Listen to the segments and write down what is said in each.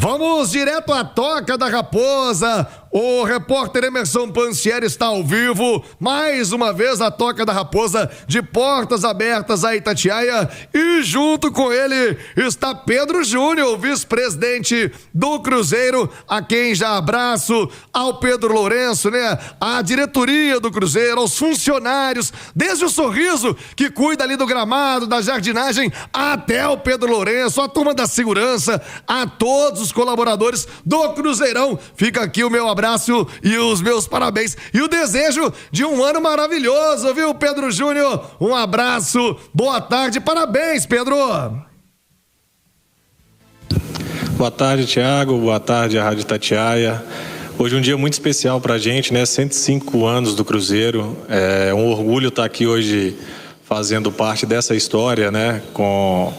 Vamos direto à Toca da Raposa. O repórter Emerson Pansieri está ao vivo. Mais uma vez a Toca da Raposa de portas abertas a Itatiaia. E junto com ele está Pedro Júnior, vice-presidente do Cruzeiro, a quem já abraço, ao Pedro Lourenço, né? A diretoria do Cruzeiro, aos funcionários, desde o Sorriso, que cuida ali do gramado, da jardinagem, até o Pedro Lourenço, a turma da segurança, a todos os colaboradores do Cruzeirão. Fica aqui o meu abraço e os meus parabéns e o desejo de um ano maravilhoso, viu, Pedro Júnior? Um abraço, boa tarde, parabéns, Pedro! Boa tarde, Thiago, boa tarde, a Rádio Itatiaia. Hoje é um dia muito especial pra gente, né? 105 anos do Cruzeiro. É um orgulho estar aqui hoje fazendo parte dessa história, né? Com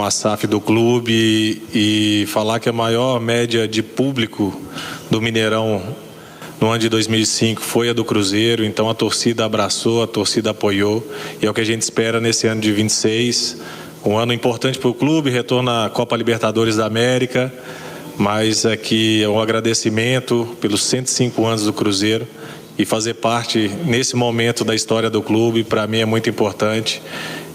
a SAF do clube e falar que a maior média de público do Mineirão no ano de 2005 foi a do Cruzeiro. Então a torcida abraçou, a torcida apoiou e é o que a gente espera nesse ano de 26. Um ano importante para o clube, retorno à Copa Libertadores da América, mas aqui é um agradecimento pelos 105 anos do Cruzeiro e fazer parte nesse momento da história do clube, para mim é muito importante.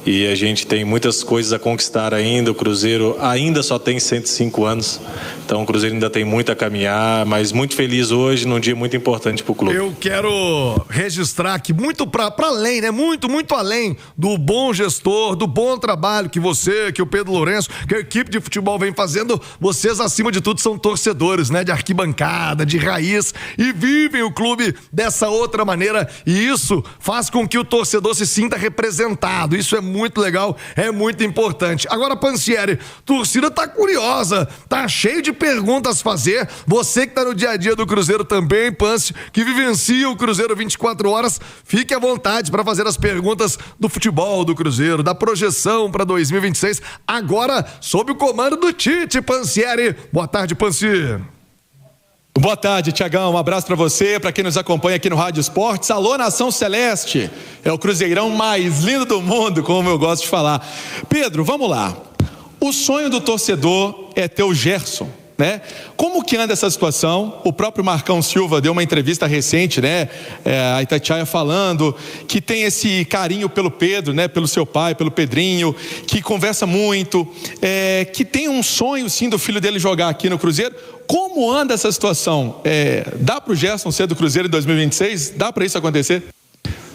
E a gente tem muitas coisas a conquistar ainda. O Cruzeiro ainda só tem 105 anos. Então o Cruzeiro ainda tem muito a caminhar. Mas muito feliz hoje, num dia muito importante para o clube. Eu quero registrar aqui muito para além, né? Muito além do bom gestor, do bom trabalho que você, que o Pedro Lourenço, que a equipe de futebol vem fazendo. Vocês, acima de tudo, são torcedores, né? De arquibancada, de raiz. E vivem o clube dessa outra maneira. E isso faz com que o torcedor se sinta representado. Isso é muito legal, é muito importante. Agora, Pansieri, torcida tá curiosa, tá cheio de perguntas a fazer. Você que tá no dia a dia do Cruzeiro também, Pansi, que vivencia o Cruzeiro 24 horas, fique à vontade para fazer as perguntas do futebol do Cruzeiro, da projeção para 2026, agora sob o comando do Tite, Pansieri. Boa tarde, Pansi. Boa tarde, Tiagão, um abraço para você, para quem nos acompanha aqui no Rádio Esportes. Alô, Nação Celeste, é o Cruzeirão mais lindo do mundo, como eu gosto de falar. Pedro, vamos lá, o sonho do torcedor é ter o Gerson, né? Como que anda essa situação? O próprio Marcão Silva deu uma entrevista recente, né? A Itatiaia falando que tem esse carinho pelo Pedro, né? Pelo seu pai, pelo Pedrinho, que conversa muito, que tem um sonho sim do filho dele jogar aqui no Cruzeiro. Como anda essa situação? Dá para o Gerson ser do Cruzeiro em 2026? Dá para isso acontecer?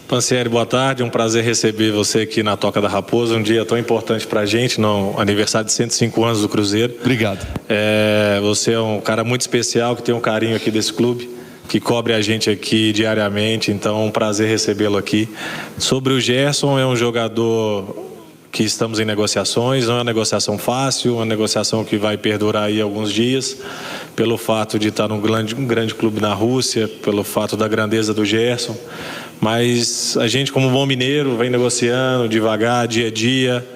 Pansieri, boa tarde, um prazer receber você aqui na Toca da Raposa, um dia tão importante pra gente, no aniversário de 105 anos do Cruzeiro. Obrigado. Você é um cara muito especial, que tem um carinho aqui desse clube, que cobre a gente aqui diariamente, então é um prazer recebê-lo aqui. Sobre o Gerson, é um jogador que estamos em negociações, não é uma negociação fácil, uma negociação que vai perdurar aí alguns dias, pelo fato de estar num grande clube na Rússia, pelo fato da grandeza do Gerson, mas a gente, como bom mineiro, vem negociando devagar, dia a dia.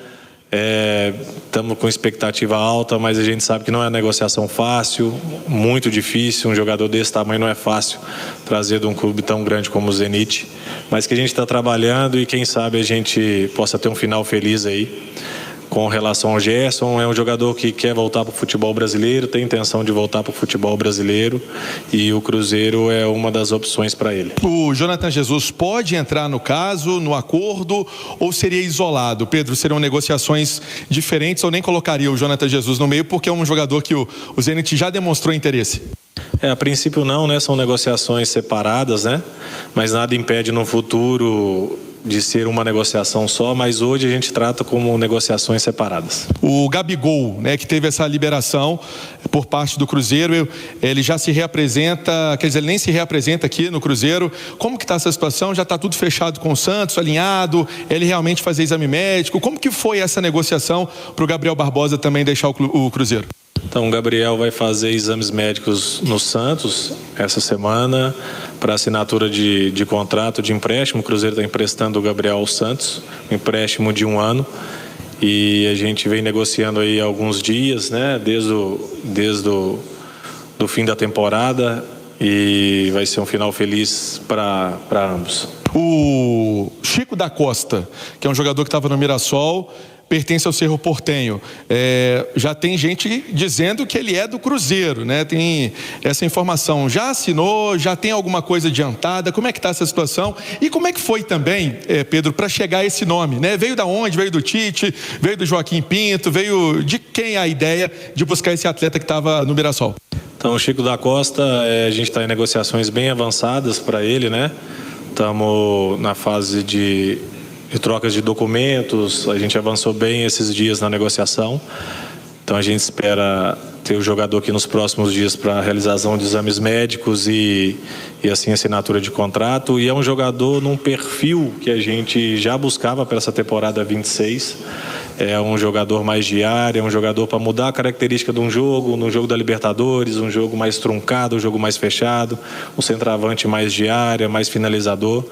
Estamos com expectativa alta, mas a gente sabe que não é negociação fácil, muito difícil. Um jogador desse tamanho não é fácil trazer de um clube tão grande como o Zenit, mas que a gente está trabalhando e quem sabe a gente possa ter um final feliz aí. Com relação ao Gerson, é um jogador que quer voltar para o futebol brasileiro, tem intenção de voltar para o futebol brasileiro e o Cruzeiro é uma das opções para ele. O Jonathan Jesus pode entrar no caso, no acordo, ou seria isolado? Pedro, seriam negociações diferentes ou nem colocaria o Jonathan Jesus no meio porque é um jogador que o Zenit já demonstrou interesse? A princípio não, né? São negociações separadas, né? Mas nada impede no futuro de ser uma negociação só, mas hoje a gente trata como negociações separadas. O Gabigol, né, que teve essa liberação por parte do Cruzeiro, ele já se reapresenta, quer dizer, ele nem se reapresenta aqui no Cruzeiro. Como que está essa situação? Já está tudo fechado com o Santos, alinhado, ele realmente fazer exame médico? Como que foi essa negociação para o Gabriel Barbosa também deixar o Cruzeiro? Então o Gabriel vai fazer exames médicos no Santos essa semana para assinatura de contrato de empréstimo. O Cruzeiro está emprestando o Gabriel ao Santos, um empréstimo de 1 ano, e a gente vem negociando aí há alguns dias, né? Desde o fim da temporada, e vai ser um final feliz para ambos. O Chico da Costa, que é um jogador que estava no Mirassol, pertence ao Cerro Porteño. Já tem gente dizendo que ele é do Cruzeiro, né? Tem essa informação. Já assinou? Já tem alguma coisa adiantada? Como é que está essa situação? E como é que foi também, Pedro, para chegar a esse nome, né? Veio da onde? Veio do Tite? Veio do Joaquim Pinto? Veio de quem a ideia de buscar esse atleta que estava no Mirassol? Então, o Chico da Costa, a gente está em negociações bem avançadas para ele, né? Estamos na fase de trocas de documentos, a gente avançou bem esses dias na negociação. Então a gente espera ter o jogador aqui nos próximos dias para a realização de exames médicos e assim assinatura de contrato. E é um jogador num perfil que a gente já buscava para essa temporada 26. É um jogador mais de área, é um jogador para mudar a característica de um jogo, no jogo da Libertadores, um jogo mais truncado, um jogo mais fechado, um centroavante mais de área, mais finalizador.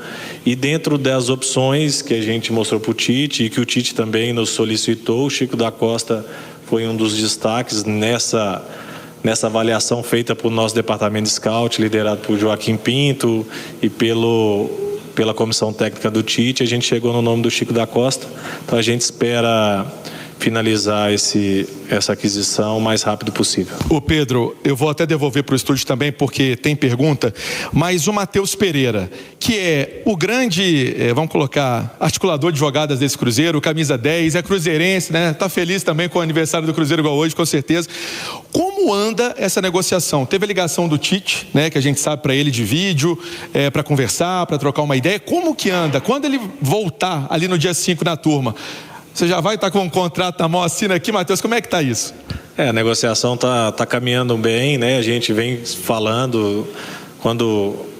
E dentro das opções que a gente mostrou para o Tite e que o Tite também nos solicitou, o Chico da Costa foi um dos destaques nessa avaliação feita pelo nosso departamento de scout, liderado por Joaquim Pinto e pela comissão técnica do Tite. A gente chegou no nome do Chico da Costa. Então a gente espera finalizar essa aquisição o mais rápido possível. Ô Pedro, eu vou até devolver para o estúdio também porque tem pergunta, mas o Matheus Pereira, que é o grande, vamos colocar, articulador de jogadas desse Cruzeiro, camisa 10, é cruzeirense, né? Tá feliz também com o aniversário do Cruzeiro igual hoje, com certeza. Como anda essa negociação? Teve a ligação do Tite, né, que a gente sabe para ele de vídeo, para conversar, para trocar uma ideia. Como que anda? Quando ele voltar ali no dia 5 na turma, você já vai estar com um contrato na mão, assina aqui, Matheus, como é que está isso? A negociação tá caminhando bem, né? A gente vem falando,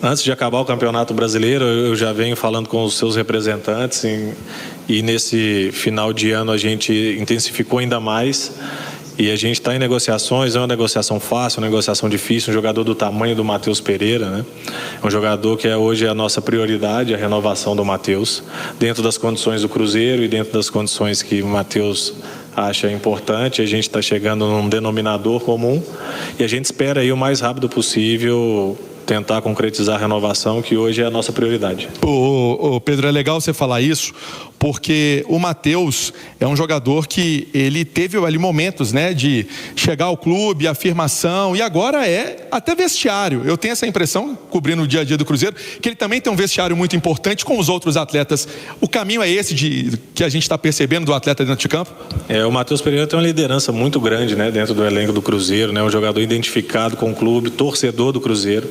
antes de acabar o Campeonato Brasileiro, eu já venho falando com os seus representantes e nesse final de ano a gente intensificou ainda mais. E a gente está em negociações, é uma negociação fácil, uma negociação difícil, um jogador do tamanho do Matheus Pereira, né? É um jogador que hoje é a nossa prioridade, a renovação do Matheus, dentro das condições do Cruzeiro e dentro das condições que o Matheus acha importante. A gente está chegando num denominador comum e a gente espera aí o mais rápido possível tentar concretizar a renovação, que hoje é a nossa prioridade. Pedro, é legal você falar isso, porque o Matheus é um jogador que ele teve ali momentos, né, de chegar ao clube, afirmação, e agora é até vestiário. Eu tenho essa impressão, cobrindo o dia a dia do Cruzeiro, que ele também tem um vestiário muito importante com os outros atletas. O caminho é esse que a gente está percebendo do atleta dentro de campo? O Matheus Pereira tem uma liderança muito grande, né, dentro do elenco do Cruzeiro, né, um jogador identificado com o clube, torcedor do Cruzeiro,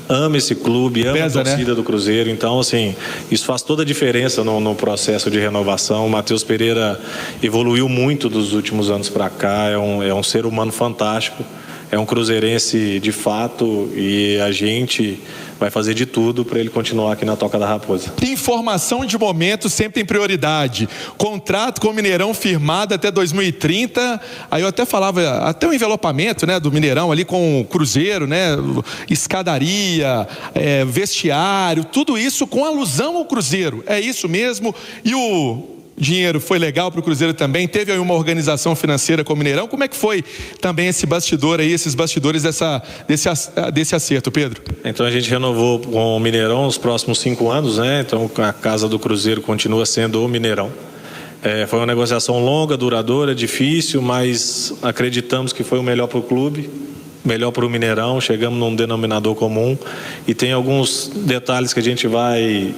ama esse clube, ama a torcida, né, do Cruzeiro. Então, assim, isso faz toda a diferença no processo de renovação. O Matheus Pereira evoluiu muito dos últimos anos para cá, é um ser humano fantástico, é um cruzeirense de fato e a gente vai fazer de tudo para ele continuar aqui na Toca da Raposa. Informação de momento sempre tem prioridade. Contrato com o Mineirão firmado até 2030. Aí eu até falava, até o envelopamento, né, do Mineirão ali com o Cruzeiro, né, escadaria, vestiário, tudo isso com alusão ao Cruzeiro. É isso mesmo. E o dinheiro foi legal para o Cruzeiro também? Teve aí uma organização financeira com o Mineirão? Como é que foi também esse bastidor aí, esses bastidores desse acerto, Pedro? Então a gente renovou com o Mineirão os próximos 5 anos, né? Então a casa do Cruzeiro continua sendo o Mineirão. Foi uma negociação longa, duradoura, difícil, mas acreditamos que foi o melhor para o clube, melhor para o Mineirão. Chegamos num denominador comum e tem alguns detalhes que a gente vai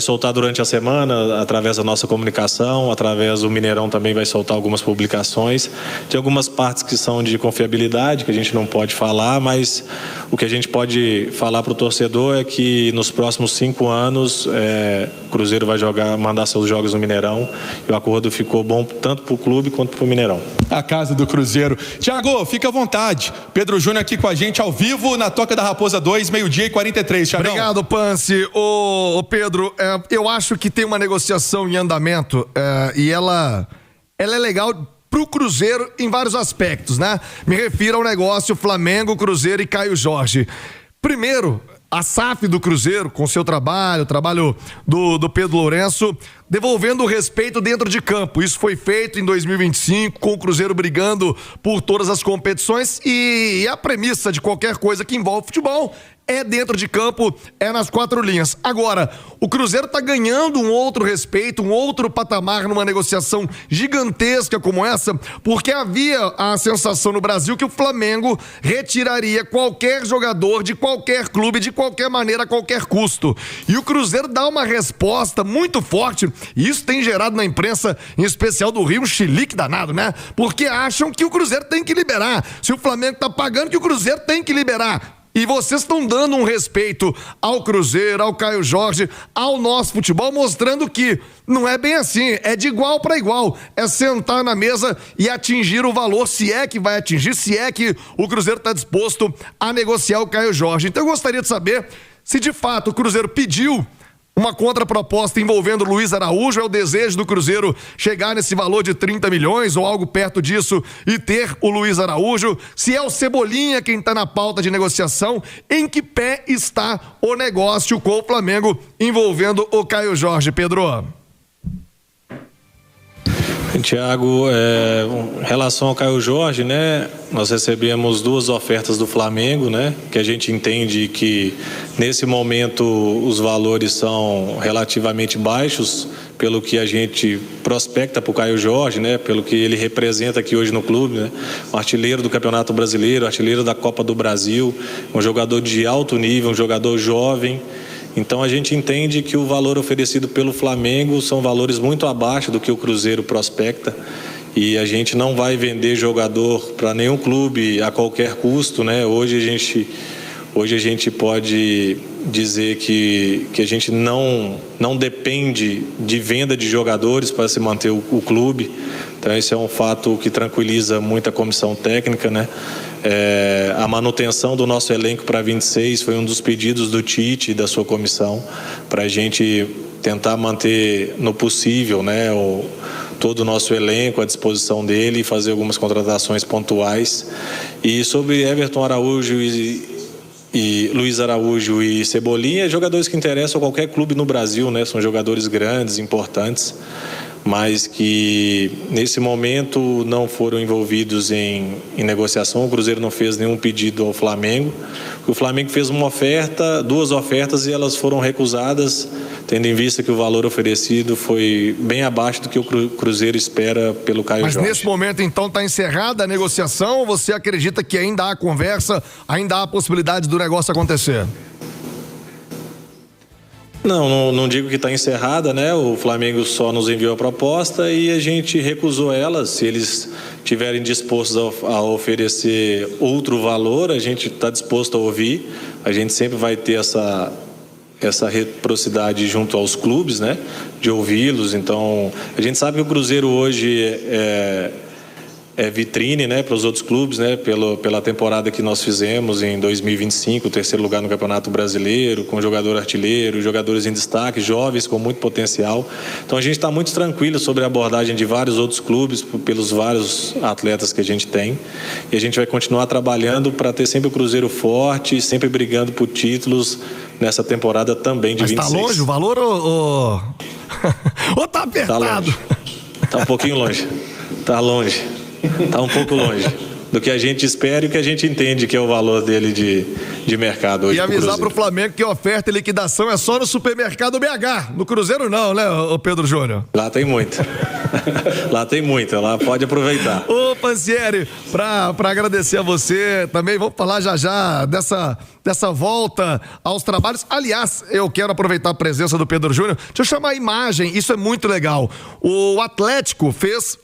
soltar durante a semana através da nossa comunicação, através do Mineirão também vai soltar algumas publicações. Tem algumas partes que são de confiabilidade que a gente não pode falar, mas o que a gente pode falar para o torcedor é que nos próximos 5 anos o Cruzeiro vai mandar seus jogos no Mineirão e o acordo ficou bom tanto para o clube quanto para o Mineirão. A casa do Cruzeiro. Thiago, fica à vontade. Pedro Júnior aqui com a gente ao vivo na Toca da Raposa 2, 12:43. Thiagão. Obrigado, Pance. Ô Pedro, eu acho que tem uma negociação em andamento e ela é legal pro Cruzeiro em vários aspectos, né? Me refiro ao negócio Flamengo, Cruzeiro e Caio Jorge. Primeiro, a SAF do Cruzeiro, com seu trabalho, o trabalho do Pedro Lourenço, devolvendo o respeito dentro de campo. Isso foi feito em 2025, com o Cruzeiro brigando por todas as competições e a premissa de qualquer coisa que envolve futebol é dentro de campo, é nas 4 linhas. Agora, o Cruzeiro tá ganhando um outro respeito, um outro patamar numa negociação gigantesca como essa, porque havia a sensação no Brasil que o Flamengo retiraria qualquer jogador de qualquer clube, de qualquer maneira, a qualquer custo. E o Cruzeiro dá uma resposta muito forte, e isso tem gerado na imprensa, em especial do Rio, um chilique danado, né? Porque acham que o Cruzeiro tem que liberar. Se o Flamengo tá pagando, que o Cruzeiro tem que liberar. E vocês estão dando um respeito ao Cruzeiro, ao Caio Jorge, ao nosso futebol, mostrando que não é bem assim, é de igual para igual. É sentar na mesa e atingir o valor, se é que vai atingir, se é que o Cruzeiro está disposto a negociar o Caio Jorge. Então eu gostaria de saber se de fato o Cruzeiro pediu uma contraproposta envolvendo o Luiz Araújo. É o desejo do Cruzeiro chegar nesse valor de 30 milhões ou algo perto disso e ter o Luiz Araújo. Se é o Cebolinha quem está na pauta de negociação, em que pé está o negócio com o Flamengo envolvendo o Caio Jorge, Pedro? Tiago, em relação ao Caio Jorge, né, nós recebemos 2 ofertas do Flamengo, né, que a gente entende que nesse momento os valores são relativamente baixos pelo que a gente prospecta para o Caio Jorge, né, pelo que ele representa aqui hoje no clube, né, um artilheiro do Campeonato Brasileiro, artilheiro da Copa do Brasil, um jogador de alto nível, um jogador jovem. Então a gente entende que o valor oferecido pelo Flamengo são valores muito abaixo do que o Cruzeiro prospecta, e a gente não vai vender jogador para nenhum clube a qualquer custo, né? Hoje a gente pode dizer que a gente não depende de venda de jogadores para se manter o clube. Então esse é um fato que tranquiliza muito a comissão técnica, né? A manutenção do nosso elenco para 26 foi um dos pedidos do Tite e da sua comissão, para a gente tentar manter no possível, né, todo o nosso elenco à disposição dele e fazer algumas contratações pontuais. E sobre Everton Araújo e Luiz Araújo e Cebolinha, jogadores que interessam a qualquer clube no Brasil, né? São jogadores grandes, importantes, mas que nesse momento não foram envolvidos em negociação. O Cruzeiro não fez nenhum pedido ao Flamengo. O Flamengo fez uma oferta, 2 ofertas, e elas foram recusadas, tendo em vista que o valor oferecido foi bem abaixo do que o Cruzeiro espera pelo Caio Jorge. Mas nesse momento, então, está encerrada a negociação, ou você acredita que ainda há conversa, ainda há a possibilidade do negócio acontecer? Não digo que está encerrada, né? O Flamengo só nos enviou a proposta e a gente recusou ela. Se eles estiverem dispostos a oferecer outro valor, a gente está disposto a ouvir. A gente sempre vai ter essa reciprocidade junto aos clubes, né? De ouvi-los. Então, a gente sabe que o Cruzeiro hoje é vitrine, né, para os outros clubes, né, pela temporada que nós fizemos em 2025, o 3º lugar no Campeonato Brasileiro, com jogador artilheiro, jogadores em destaque, jovens com muito potencial. Então a gente está muito tranquilo sobre a abordagem de vários outros clubes, pelos vários atletas que a gente tem, e a gente vai continuar trabalhando para ter sempre o Cruzeiro forte, sempre brigando por títulos nessa temporada também de 26. Mas está longe o valor ou tá apertado? Tá um pouquinho longe. Tá longe. Está um pouco longe do que a gente espera e o que a gente entende que é o valor dele de mercado hoje. E avisar para o Flamengo que oferta e liquidação é só no supermercado BH. No Cruzeiro não, né, ô Pedro Júnior? Lá tem muito. Lá tem muito, lá pode aproveitar. Ô Pansieri, para agradecer a você também, vamos falar já dessa volta aos trabalhos. Aliás, eu quero aproveitar a presença do Pedro Júnior. Deixa eu chamar a imagem, isso é muito legal. O Atlético fez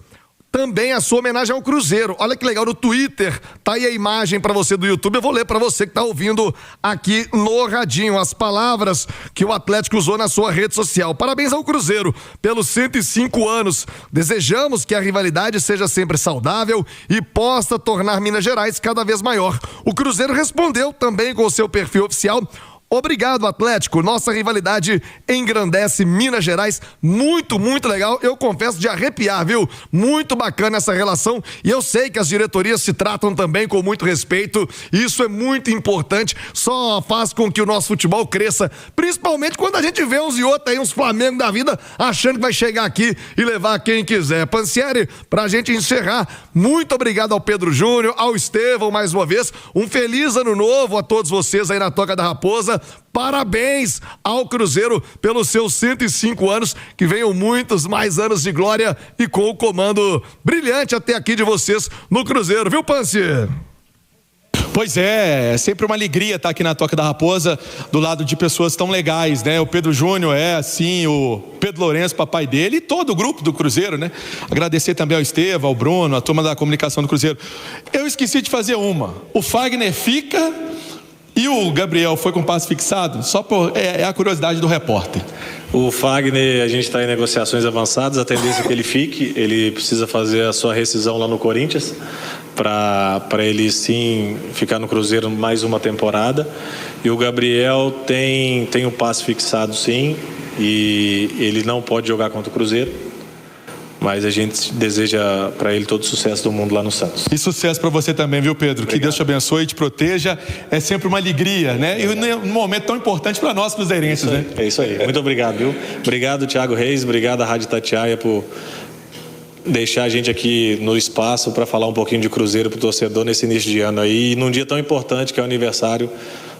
também a sua homenagem ao Cruzeiro. Olha que legal, no Twitter tá aí a imagem para você do YouTube. Eu vou ler para você que tá ouvindo aqui no radinho as palavras que o Atlético usou na sua rede social. Parabéns ao Cruzeiro pelos 105 anos. Desejamos que a rivalidade seja sempre saudável e possa tornar Minas Gerais cada vez maior. O Cruzeiro respondeu também com o seu perfil oficial: Obrigado, Atlético. Nossa rivalidade engrandece Minas Gerais. Muito, muito legal. Eu confesso de arrepiar, viu? Muito bacana essa relação. E eu sei que as diretorias se tratam também com muito respeito. Isso é muito importante. Só faz com que o nosso futebol cresça. Principalmente quando a gente vê uns e outros aí, uns Flamengo da vida, achando que vai chegar aqui e levar quem quiser. Pansieri, pra gente encerrar, muito obrigado ao Pedro Júnior, ao Estevão mais uma vez. Um feliz ano novo a todos vocês aí na Toca da Raposa. Parabéns ao Cruzeiro pelos seus 105 anos, que venham muitos mais anos de glória e com o comando brilhante até aqui de vocês no Cruzeiro, viu, Pansieri? Pois é sempre uma alegria estar aqui na Toca da Raposa, do lado de pessoas tão legais, né? O Pedro Júnior é, assim, o Pedro Lourenço, papai dele, e todo o grupo do Cruzeiro, né? Agradecer também ao Estevão, ao Bruno, a turma da comunicação do Cruzeiro. Eu esqueci de fazer uma. O Fagner fica e o Gabriel foi com passe fixado? Só por... é a curiosidade do repórter. O Fagner, a gente está em negociações avançadas, a tendência é que ele fique, ele precisa fazer a sua rescisão lá no Corinthians, para ele sim ficar no Cruzeiro mais uma temporada. E o Gabriel tem um passe fixado sim, e ele não pode jogar contra o Cruzeiro, mas a gente deseja para ele todo o sucesso do mundo lá no Santos. E sucesso para você também, viu, Pedro? Obrigado. Que Deus te abençoe e te proteja. É sempre uma alegria, né? E um momento tão importante para nós cruzeirenses, né? É isso aí. Muito obrigado, viu? Obrigado, Thiago Reis. Obrigado à Rádio Itatiaia por deixar a gente aqui no espaço para falar um pouquinho de Cruzeiro para o torcedor nesse início de ano aí, num dia tão importante que é o aniversário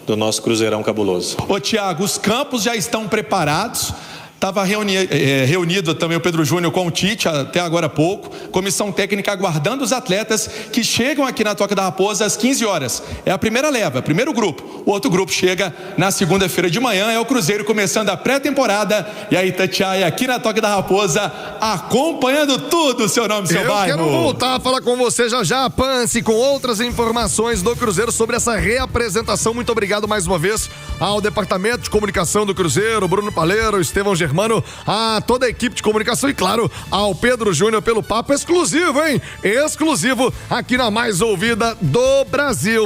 do nosso Cruzeirão cabuloso. Ô, Thiago, os campos já estão preparados. Estava reunido também o Pedro Júnior com o Tite até agora há pouco, comissão técnica aguardando os atletas que chegam aqui na Toca da Raposa às 15 horas. É a primeira leva, primeiro grupo. O outro grupo chega na segunda-feira de manhã, é o Cruzeiro começando a pré-temporada e a Itatiaia aqui na Toca da Raposa acompanhando tudo, seu nome, seu bairro. Eu quero voltar a falar com você já, Pansi, com outras informações do Cruzeiro sobre essa reapresentação. Muito obrigado mais uma vez ao Departamento de Comunicação do Cruzeiro, Bruno Paleiro, Estevão Germano, a toda a equipe de comunicação e, claro, ao Pedro Júnior pelo papo exclusivo, hein? Exclusivo aqui na mais ouvida do Brasil.